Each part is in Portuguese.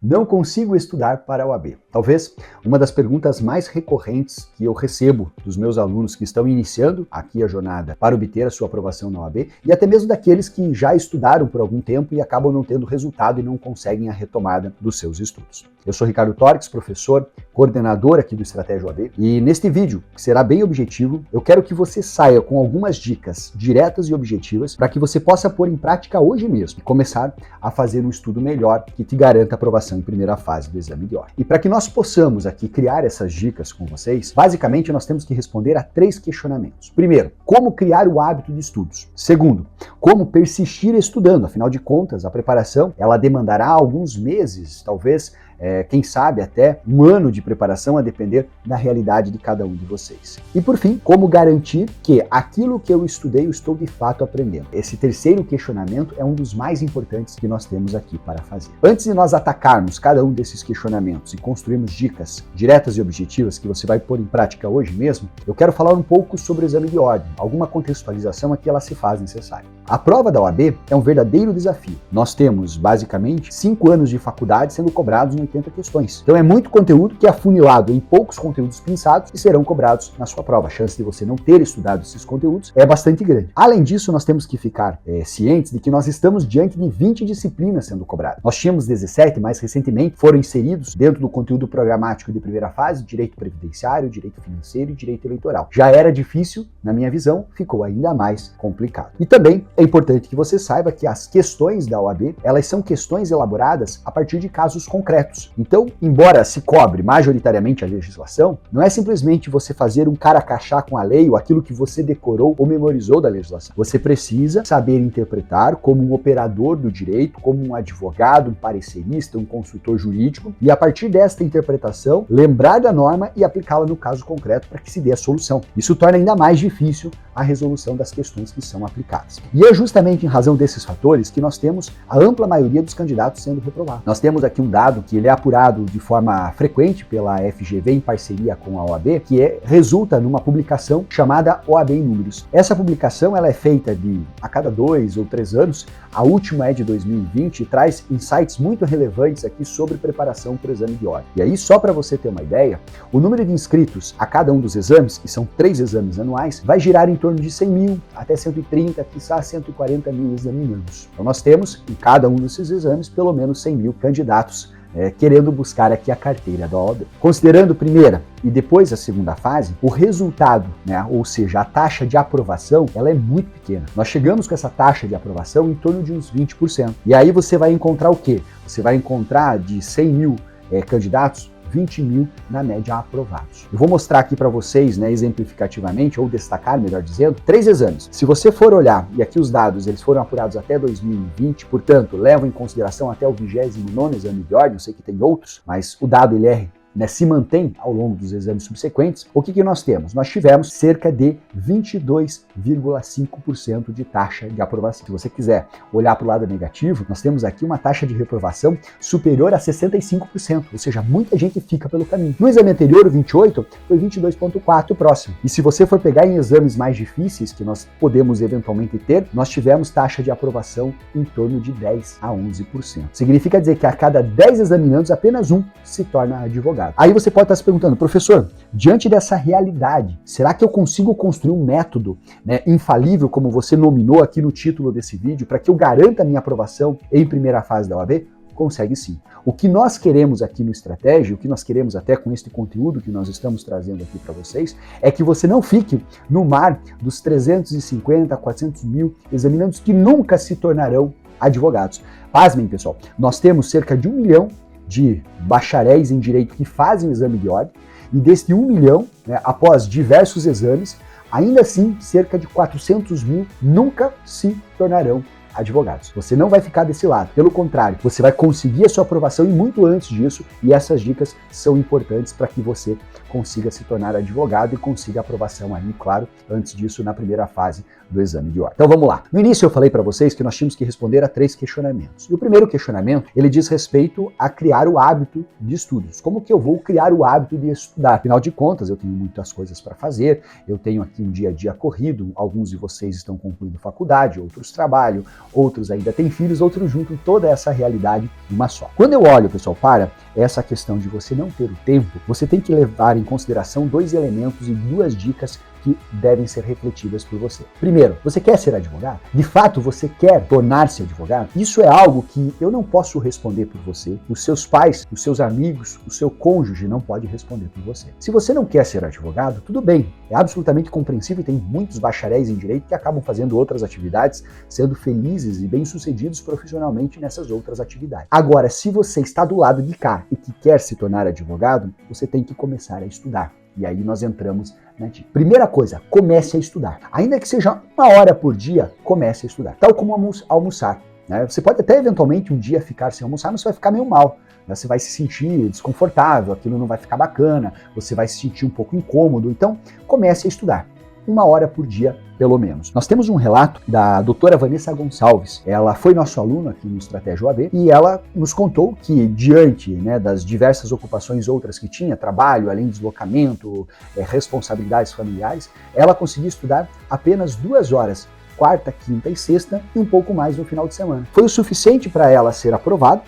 Não consigo estudar para a OAB. Talvez uma das perguntas mais recorrentes que eu recebo dos meus alunos que estão iniciando aqui a jornada para obter a sua aprovação na OAB e até mesmo daqueles que já estudaram por algum tempo e acabam não tendo resultado e não conseguem a retomada dos seus estudos. Eu sou Ricardo Torques, professor, coordenador aqui do Estratégia OAB, e neste vídeo, que será bem objetivo, eu quero que você saia com algumas dicas diretas e objetivas para que você possa pôr em prática hoje mesmo e começar a fazer um estudo melhor que te garanta a aprovação em primeira fase do exame de ordem. E para que nós possamos aqui criar essas dicas com vocês, basicamente nós temos que responder a 3 questionamentos. Primeiro, como criar o hábito de estudos? Segundo, como persistir estudando? Afinal de contas, a preparação ela demandará alguns meses, talvez quem sabe até um ano de preparação, a depender da realidade de cada um de vocês. E por fim, como garantir que aquilo que eu estudei eu estou de fato aprendendo? Esse terceiro questionamento é um dos mais importantes que nós temos aqui para fazer. Antes de nós atacarmos cada um desses questionamentos e construirmos dicas diretas e objetivas que você vai pôr em prática hoje mesmo, eu quero falar um pouco sobre o exame de ordem. Alguma contextualização aqui ela se faz necessária. A prova da OAB é um verdadeiro desafio. Nós temos basicamente 5 anos de faculdade sendo cobrados em 80 questões. Então é muito conteúdo que é afunilado em poucos conteúdos pensados e serão cobrados na sua prova. A chance de você não ter estudado esses conteúdos é bastante grande. Além disso, nós temos que ficar cientes de que nós estamos diante de 20 disciplinas sendo cobradas. Nós tínhamos 17, mais recentemente foram inseridos dentro do conteúdo programático de primeira fase, direito previdenciário, direito financeiro e direito eleitoral. Já era difícil, na minha visão, ficou ainda mais complicado. E também é importante que você saiba que as questões da OAB, elas são questões elaboradas a partir de casos concretos. Então, embora se cobre majoritariamente a legislação, não é simplesmente você fazer um cara-crachá com a lei ou aquilo que você decorou ou memorizou da legislação. Você precisa saber interpretar como um operador do direito, como um advogado, um parecerista, um consultor jurídico, e a partir desta interpretação, lembrar da norma e aplicá-la no caso concreto para que se dê a solução. Isso torna ainda mais difícil a resolução das questões que são aplicadas. E é justamente em razão desses fatores que nós temos a ampla maioria dos candidatos sendo reprovados. Nós temos aqui um dado que ele é apurado de forma frequente pela FGV em parceria com a OAB, que resulta numa publicação chamada OAB em Números. Essa publicação ela é feita a cada 2 ou 3 anos, a última é de 2020 e traz insights muito relevantes aqui sobre preparação para o exame de ordem. E aí, só para você ter uma ideia, o número de inscritos a cada um dos exames, que são 3 exames anuais, vai girar em torno de 100 mil até 130, quizá 140 mil examinandos. Então nós temos em cada um desses exames pelo menos 100 mil candidatos querendo buscar aqui a carteira da OAB. Considerando a primeira e depois a segunda fase, o resultado, ou seja, a taxa de aprovação, ela é muito pequena. Nós chegamos com essa taxa de aprovação em torno de uns 20%. E aí você vai encontrar o quê? Você vai encontrar de 100 mil candidatos, 20 mil na média aprovados. Eu vou mostrar aqui para vocês, exemplificativamente, ou destacar, melhor dizendo, 3 exames. Se você for olhar, e aqui os dados, eles foram apurados até 2020, portanto, levam em consideração até o 29º exame de ordem, eu sei que tem outros, mas o dado ele se mantém ao longo dos exames subsequentes. O que nós temos? Nós tivemos cerca de 22,5% de taxa de aprovação. Se você quiser olhar para o lado negativo, nós temos aqui uma taxa de reprovação superior a 65%, ou seja, muita gente fica pelo caminho. No exame anterior, o 28, foi 22,4% próximo. E se você for pegar em exames mais difíceis, que nós podemos eventualmente ter, nós tivemos taxa de aprovação em torno de 10 a 11%. Significa dizer que a cada 10 examinandos, apenas um se torna advogado. Aí você pode estar se perguntando, professor, diante dessa realidade, será que eu consigo construir um método infalível, como você nominou aqui no título desse vídeo, para que eu garanta a minha aprovação em primeira fase da OAB? Consegue sim. O que nós queremos aqui no Estratégia, o que nós queremos até com este conteúdo que nós estamos trazendo aqui para vocês, é que você não fique no mar dos 350 a 400 mil examinandos que nunca se tornarão advogados. Pasmem, pessoal, nós temos cerca de 1 milhão de bacharéis em direito que fazem o exame de ordem, e deste 1 milhão, após diversos exames, ainda assim, cerca de 400 mil nunca se tornarão advogados. Você não vai ficar desse lado, pelo contrário, você vai conseguir a sua aprovação e muito antes disso, e essas dicas são importantes para que você consiga se tornar advogado e consiga a aprovação aí, claro, antes disso, na primeira fase do exame de ordem. Então vamos lá. No início eu falei para vocês que nós tínhamos que responder a 3 questionamentos. E o primeiro questionamento, ele diz respeito a criar o hábito de estudos. Como que eu vou criar o hábito de estudar? Afinal de contas, eu tenho muitas coisas para fazer, eu tenho aqui um dia a dia corrido, alguns de vocês estão concluindo faculdade, outros trabalham, outros ainda têm filhos, outros juntam toda essa realidade numa só. Quando eu olho, pessoal, para essa questão de você não ter o tempo, você tem que levar em consideração 2 elementos e 2 dicas que devem ser refletidas por você. Primeiro, você quer ser advogado? De fato, você quer tornar-se advogado? Isso é algo que eu não posso responder por você, os seus pais, os seus amigos, o seu cônjuge não pode responder por você. Se você não quer ser advogado, tudo bem, é absolutamente compreensível e tem muitos bacharéis em direito que acabam fazendo outras atividades, sendo felizes e bem-sucedidos profissionalmente nessas outras atividades. Agora, se você está do lado de cá e que quer se tornar advogado, você tem que começar a estudar. E aí nós entramos na dica. Primeira coisa, comece a estudar. Ainda que seja 1 hora por dia, comece a estudar. Tal como almoçar. Né? Você pode até eventualmente um dia ficar sem almoçar, mas você vai ficar meio mal. Né? Você vai se sentir desconfortável, aquilo não vai ficar bacana, você vai se sentir um pouco incômodo. Então, comece a estudar. 1 hora por dia, pelo menos. Nós temos um relato da doutora Vanessa Gonçalves. Ela foi nossa aluna aqui no Estratégia OAB e ela nos contou que, diante das diversas ocupações outras que tinha, trabalho, além de deslocamento, responsabilidades familiares, ela conseguiu estudar apenas 2 horas, quarta, quinta e sexta, e um pouco mais no final de semana. Foi o suficiente para ela ser aprovada.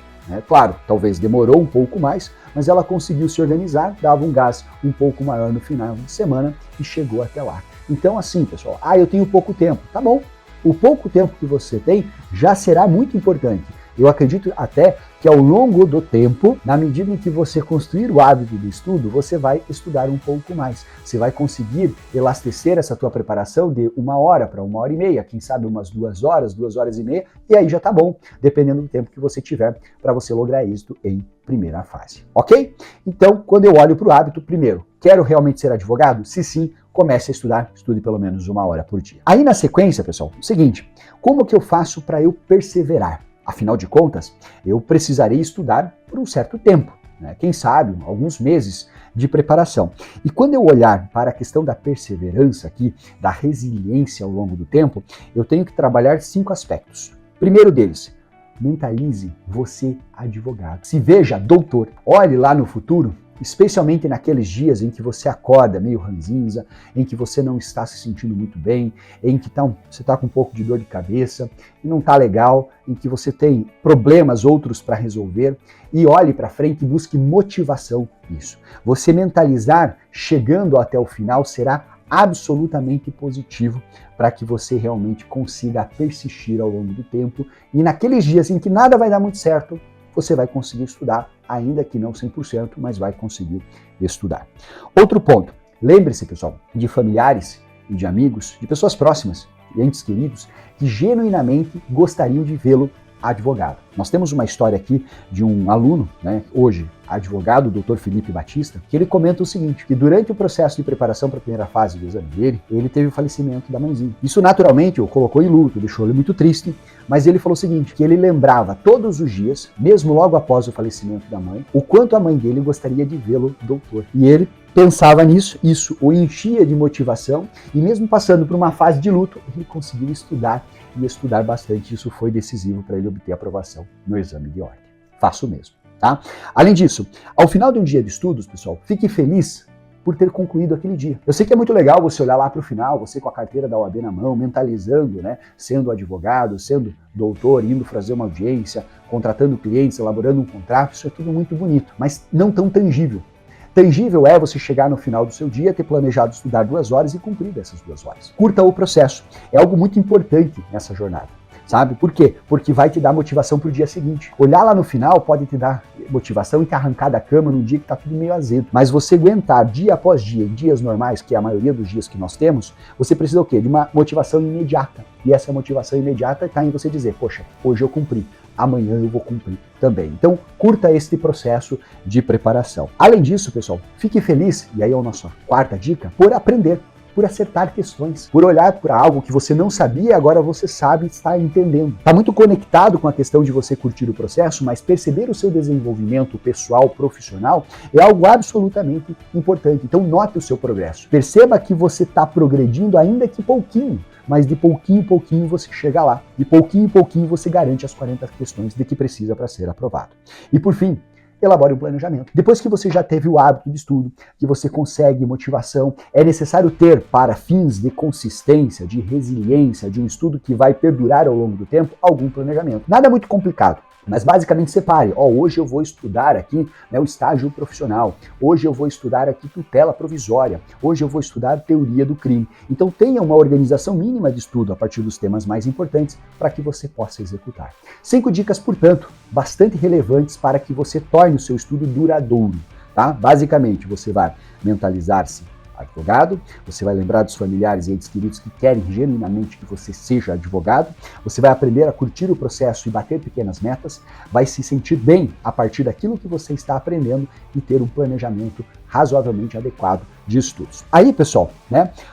Claro, talvez demorou um pouco mais, mas ela conseguiu se organizar, dava um gás um pouco maior no final de semana e chegou até lá. Então assim, pessoal, eu tenho pouco tempo. Tá bom, o pouco tempo que você tem já será muito importante. Eu acredito até que ao longo do tempo, na medida em que você construir o hábito do estudo, você vai estudar um pouco mais. Você vai conseguir elastecer essa tua preparação de 1 hora para 1 hora e meia, quem sabe umas 2 horas, 2 horas e meia, e aí já tá bom, dependendo do tempo que você tiver para você lograr êxito em primeira fase. Ok? Então, quando eu olho para o hábito, primeiro, quero realmente ser advogado? Se sim, comece a estudar, estude pelo menos 1 hora por dia. Aí na sequência, pessoal, o seguinte, como que eu faço para eu perseverar? Afinal de contas, eu precisarei estudar por um certo tempo, né? Quem sabe, alguns meses de preparação. E quando eu olhar para a questão da perseverança aqui, da resiliência ao longo do tempo, eu tenho que trabalhar 5 aspectos. Primeiro deles, mentalize você advogado. Se veja doutor. Olhe lá no futuro, especialmente naqueles dias em que você acorda meio ranzinza, em que você não está se sentindo muito bem, em que você está com um pouco de dor de cabeça e não está legal, em que você tem problemas outros para resolver, e olhe para frente e busque motivação nisso. Você mentalizar chegando até o final será absolutamente positivo para que você realmente consiga persistir ao longo do tempo, e naqueles dias em que nada vai dar muito certo, você vai conseguir estudar, ainda que não 100%, mas vai conseguir estudar. Outro ponto, lembre-se, pessoal, de familiares e de amigos, de pessoas próximas e entes queridos que genuinamente gostariam de vê-lo advogado. Nós temos uma história aqui de um aluno, hoje advogado, o Dr. Felipe Batista, que ele comenta o seguinte, que durante o processo de preparação para a primeira fase do exame dele, ele teve o falecimento da mãezinha. Isso naturalmente o colocou em luto, deixou ele muito triste, mas ele falou o seguinte, que ele lembrava todos os dias, mesmo logo após o falecimento da mãe, o quanto a mãe dele gostaria de vê-lo doutor. E ele pensava nisso, isso o enchia de motivação, e mesmo passando por uma fase de luto, ele conseguiu estudar e estudar bastante. Isso foi decisivo para ele obter aprovação no exame de ordem. Faço mesmo, tá? Além disso, ao final de um dia de estudos, pessoal, fique feliz por ter concluído aquele dia. Eu sei que é muito legal você olhar lá para o final, você com a carteira da OAB na mão, mentalizando, sendo advogado, sendo doutor, indo fazer uma audiência, contratando clientes, elaborando um contrato, isso é tudo muito bonito, mas não tão tangível. Tangível é você chegar no final do seu dia, ter planejado estudar 2 horas e cumprir dessas 2 horas. Curta o processo. É algo muito importante nessa jornada. Sabe? Por quê? Porque vai te dar motivação para o dia seguinte. Olhar lá no final pode te dar motivação e te arrancar da cama num dia que está tudo meio azedo. Mas você aguentar dia após dia, em dias normais, que é a maioria dos dias que nós temos, você precisa o quê? De uma motivação imediata. E essa motivação imediata está em você dizer, poxa, hoje eu cumpri. Amanhã eu vou cumprir também. Então, curta este processo de preparação. Além disso, pessoal, fique feliz, e aí é a nossa 4ª dica, por aprender, por acertar questões, por olhar para algo que você não sabia e agora você sabe e está entendendo. Está muito conectado com a questão de você curtir o processo, mas perceber o seu desenvolvimento pessoal, profissional, é algo absolutamente importante. Então, note o seu progresso. Perceba que você está progredindo ainda que pouquinho, mas de pouquinho em pouquinho você chega lá. De pouquinho em pouquinho você garante as 40 questões de que precisa para ser aprovado. E por fim, elabore um planejamento. Depois que você já teve o hábito de estudo, que você consegue motivação, é necessário ter, para fins de consistência, de resiliência, de um estudo que vai perdurar ao longo do tempo, algum planejamento. Nada muito complicado. Mas basicamente separe, hoje eu vou estudar aqui o estágio profissional, hoje eu vou estudar aqui tutela provisória, hoje eu vou estudar teoria do crime. Então tenha uma organização mínima de estudo a partir dos temas mais importantes para que você possa executar. 5 dicas, portanto, bastante relevantes para que você torne o seu estudo duradouro. Tá? Basicamente, você vai mentalizar-se advogado, você vai lembrar dos familiares e entes queridos que querem genuinamente que você seja advogado, você vai aprender a curtir o processo e bater pequenas metas, vai se sentir bem a partir daquilo que você está aprendendo e ter um planejamento razoavelmente adequado de estudos. Aí, pessoal,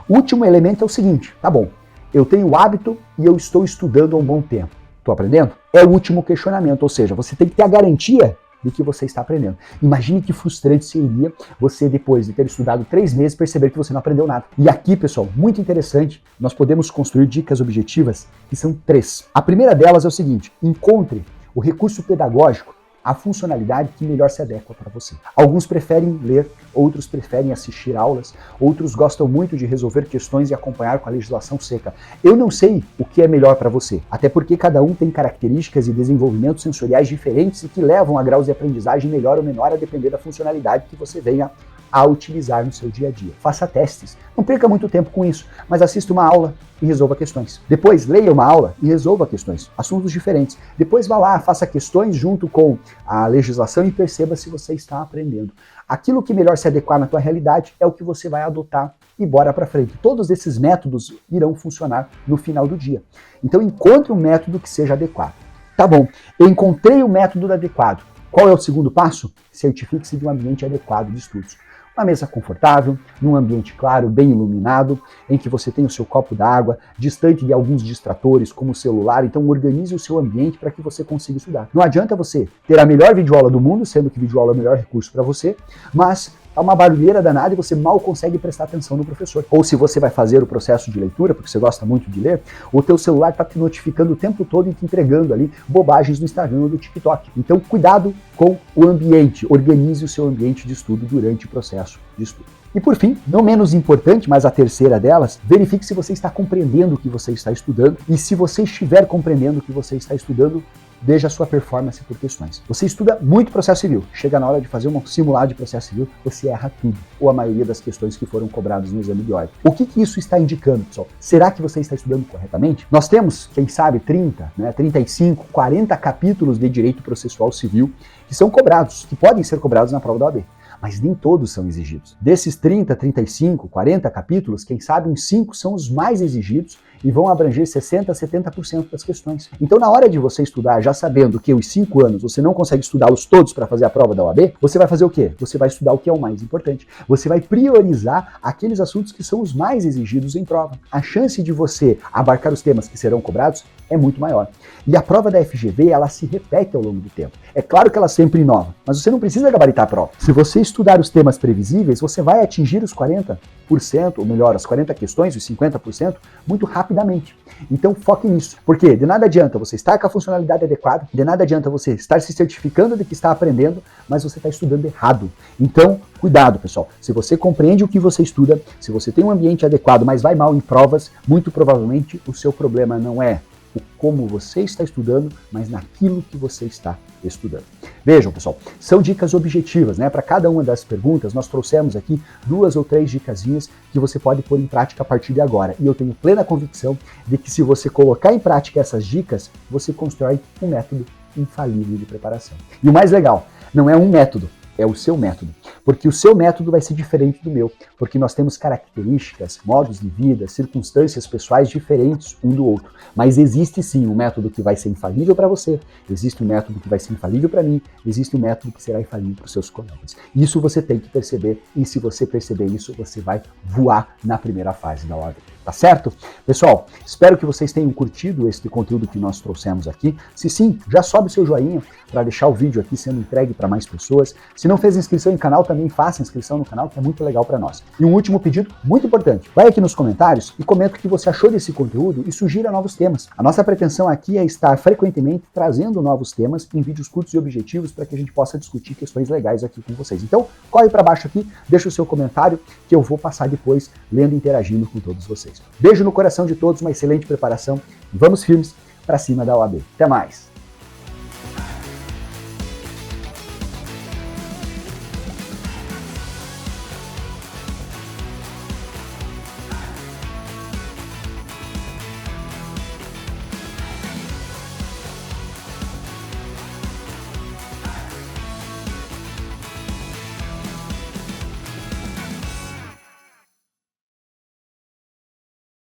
o último elemento é o seguinte, tá bom, eu tenho o hábito e eu estou estudando há um bom tempo. Estou aprendendo? É o último questionamento, ou seja, você tem que ter a garantia de que você está aprendendo. Imagine que frustrante seria você, depois de ter estudado 3 meses, perceber que você não aprendeu nada. E aqui, pessoal, muito interessante, nós podemos construir dicas objetivas que são 3. A primeira delas é o seguinte, encontre o recurso pedagógico, a funcionalidade que melhor se adequa para você. Alguns preferem ler, outros preferem assistir aulas, outros gostam muito de resolver questões e acompanhar com a legislação seca. Eu não sei o que é melhor para você, até porque cada um tem características e desenvolvimentos sensoriais diferentes e que levam a graus de aprendizagem melhor ou menor a depender da funcionalidade que você venha a utilizar no seu dia a dia. Faça testes, não perca muito tempo com isso, mas assista uma aula e resolva questões. Depois leia uma aula e resolva questões, assuntos diferentes. Depois vá lá, faça questões junto com a legislação e perceba se você está aprendendo. Aquilo que melhor se adequar na tua realidade é o que você vai adotar e bora para frente. Todos esses métodos irão funcionar no final do dia. Então encontre um método que seja adequado. Tá bom, eu encontrei o método adequado. Qual é o segundo passo? Certifique-se de um ambiente adequado de estudos. Uma mesa confortável, num ambiente claro, bem iluminado, em que você tem o seu copo d'água, distante de alguns distratores, como o celular. Então organize o seu ambiente para que você consiga estudar. Não adianta você ter a melhor videoaula do mundo, sendo que videoaula é o melhor recurso para você, mas há uma barulheira danada e você mal consegue prestar atenção no professor. Ou se você vai fazer o processo de leitura, porque você gosta muito de ler, o teu celular está te notificando o tempo todo e te entregando ali bobagens no Instagram ou do TikTok. Então cuidado com o ambiente, organize o seu ambiente de estudo durante o processo de estudo. E por fim, não menos importante, mas a terceira delas, verifique se você está compreendendo o que você está estudando e se você estiver compreendendo o que você está estudando, veja a sua performance por questões. Você estuda muito processo civil, chega na hora de fazer um simulado de processo civil, você erra tudo, ou a maioria das questões que foram cobradas no exame de ordem. O que isso está indicando, pessoal? Será que você está estudando corretamente? Nós temos, quem sabe, 30, 35, 40 capítulos de direito processual civil que são cobrados, que podem ser cobrados na prova da OAB. Mas nem todos são exigidos. Desses 30, 35, 40 capítulos, quem sabe uns 5 são os mais exigidos e vão abranger 60%, 70% das questões. Então, na hora de você estudar, já sabendo que os 5 anos você não consegue estudá-los todos para fazer a prova da OAB, você vai fazer o quê? Você vai estudar o que é o mais importante. Você vai priorizar aqueles assuntos que são os mais exigidos em prova. A chance de você abarcar os temas que serão cobrados é muito maior. E a prova da FGV, ela se repete ao longo do tempo. É claro que ela sempre inova, mas você não precisa gabaritar a prova. Se você estudar os temas previsíveis, você vai atingir os 40%, ou melhor, as 40 questões, os 50%, muito rapidamente. Então foque nisso, porque de nada adianta você estar com a funcionalidade adequada, de nada adianta você estar se certificando de que está aprendendo, mas você está estudando errado. Então, cuidado, pessoal. Se você compreende o que você estuda, se você tem um ambiente adequado, mas vai mal em provas, muito provavelmente o seu problema não é o como você está estudando, mas naquilo que você está estudando. Vejam, pessoal, são dicas objetivas, Para cada uma das perguntas, nós trouxemos aqui 2 ou 3 dicasinhas que você pode pôr em prática a partir de agora. E eu tenho plena convicção de que se você colocar em prática essas dicas, você constrói um método infalível de preparação. E o mais legal, não é um método, é o seu método. Porque o seu método vai ser diferente do meu, porque nós temos características, modos de vida, circunstâncias pessoais diferentes um do outro. Mas existe sim um método que vai ser infalível para você, existe um método que vai ser infalível para mim, existe um método que será infalível para os seus colegas. Isso você tem que perceber, e se você perceber isso, você vai voar na primeira fase da OAB. Tá certo? Pessoal, espero que vocês tenham curtido este conteúdo que nós trouxemos aqui. Se sim, já sobe o seu joinha para deixar o vídeo aqui sendo entregue para mais pessoas. Se não fez inscrição no canal, também faça inscrição no canal, que é muito legal para nós. E um último pedido muito importante. Vai aqui nos comentários e comenta o que você achou desse conteúdo e sugira novos temas. A nossa pretensão aqui é estar frequentemente trazendo novos temas em vídeos curtos e objetivos para que a gente possa discutir questões legais aqui com vocês. Então, corre para baixo aqui, deixa o seu comentário que eu vou passar depois lendo e interagindo com todos vocês. Beijo no coração de todos, uma excelente preparação e vamos firmes para cima da OAB. Até mais!